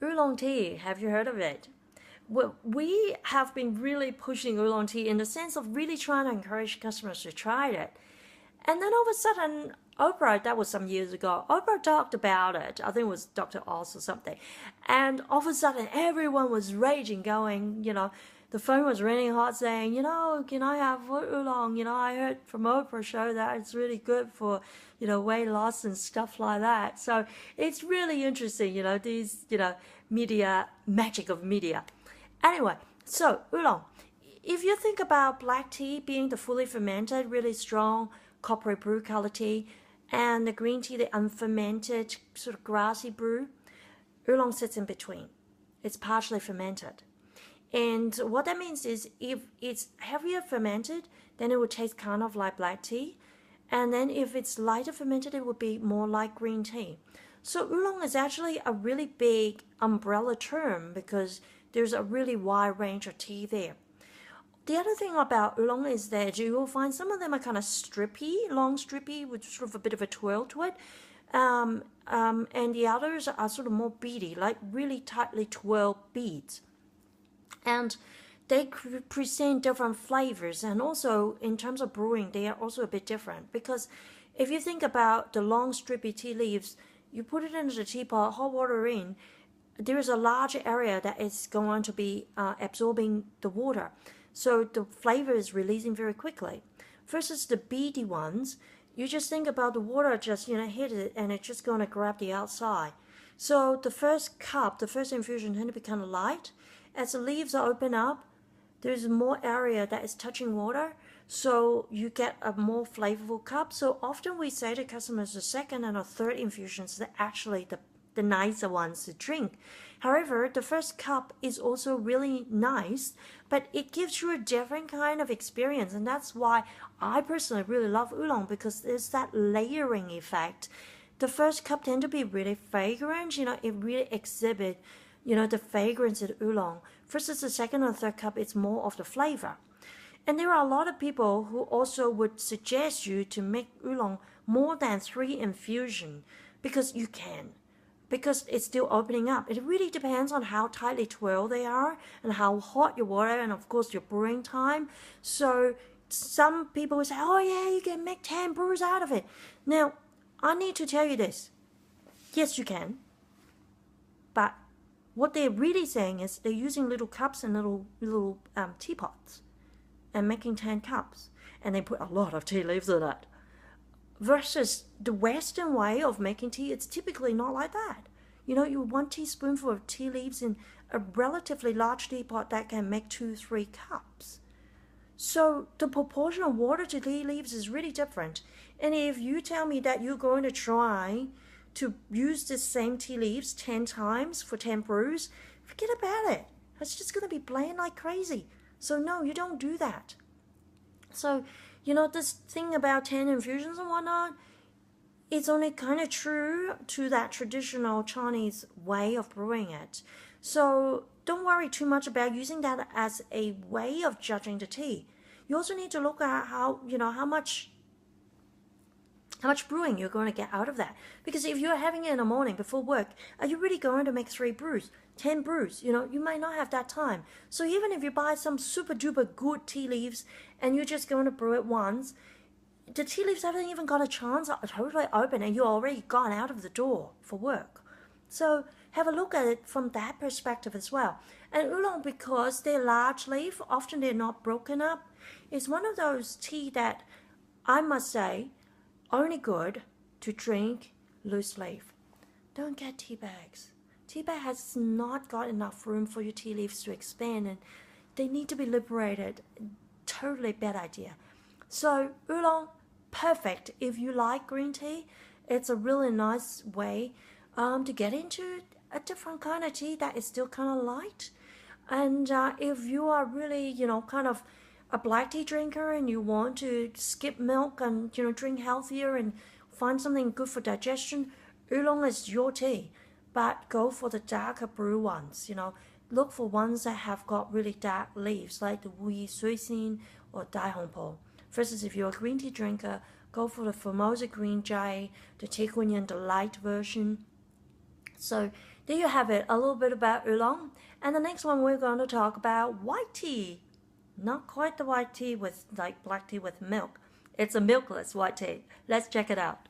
Oolong tea, have you heard of it? Well, we have been really pushing oolong tea in the sense of really trying to encourage customers to try it. And then all of a sudden, Oprah, that was some years ago, Oprah talked about it. I think it was Dr. Oz or something. And all of a sudden, everyone was raging, going, the phone was ringing hot saying, can I have oolong? I heard from Oprah show that it's really good for, weight loss and stuff like that. So it's really interesting, these, media, magic of media. Anyway, so oolong. If you think about black tea being the fully fermented, really strong coppery brew color tea, and the green tea, the unfermented, sort of grassy brew, oolong sits in between. It's partially fermented. And what that means is if it's heavier fermented, then it would taste kind of like black tea. And then if it's lighter fermented, it would be more like green tea. So oolong is actually a really big umbrella term because there's a really wide range of tea there. The other thing about oolong is that you will find some of them are kind of strippy, long strippy, with sort of a bit of a twirl to it. And the others are sort of more beady, like really tightly twirled beads. And they present different flavors. And also, in terms of brewing, they are also a bit different. Because if you think about the long strippy tea leaves, you put it into the teapot, hot water in, there is a large area that is going to be absorbing the water. So the flavor is releasing very quickly. Versus the beady ones, you just think about the water just, hit it and it's just going to grab the outside. So the first cup, the first infusion tend to be kind of light. As the leaves open up, there's more area that is touching water. So you get a more flavorful cup. So often we say to customers the second and the third infusions are actually the nicer ones to drink. However, the first cup is also really nice, but it gives you a different kind of experience. And that's why I personally really love oolong, because there's that layering effect. The first cup tend to be really fragrant, it really exhibits, the fragrance of oolong. Versus the second or third cup, it's more of the flavor. And there are a lot of people who also would suggest you to make oolong more than 3 infusions, because you can. Because it's still opening up. It really depends on how tightly twirled they are and how hot your water and of course your brewing time. So some people will say, oh yeah, you can make 10 brews out of it. Now, I need to tell you this. Yes, you can. But what they're really saying is they're using little cups and little teapots and making 10 cups. And they put a lot of tea leaves in it. Versus the Western way of making tea, it's typically not like that. You 1 teaspoonful of tea leaves in a relatively large teapot that can make 2-3 cups. So the proportion of water to tea leaves is really different. And if you tell me that you're going to try to use the same tea leaves 10 times for 10 brews, forget about it. It's just going to be bland like crazy. So no, you don't do that. So this thing about 10 infusions and whatnot, it's only kind of true to that traditional Chinese way of brewing it. So don't worry too much about using that as a way of judging the tea. You also need to look at how much brewing you're going to get out of that. Because if you're having it in the morning before work, are you really going to make 3 brews, 10 brews? You might not have that time. So even if you buy some super duper good tea leaves and you're just going to brew it once, the tea leaves haven't even got a chance to totally open and you're already gone out of the door for work. So have a look at it from that perspective as well. And oolong, because they're large leaf, often they're not broken up. It's one of those tea that I must say, only good to drink loose leaf. Don't get tea bags. Tea bag has not got enough room for your tea leaves to expand and they need to be liberated. Totally bad idea. So oolong, perfect if you like green tea. It's a really nice way to get into a different kind of tea that is still kind of light. And if you are really, kind of a black tea drinker and you want to skip milk and, drink healthier and find something good for digestion, oolong is your tea. But go for the darker brew ones, Look for ones that have got really dark leaves, like the Wu Suixin or Dai Hong Po. Versus if you're a green tea drinker, go for the Formosa Green Jai, the Tequinyan, the light version. So there you have it, a little bit about oolong. And the next one we're going to talk about white tea. Not quite the white tea with like black tea with milk. It's a milkless white tea. Let's check it out.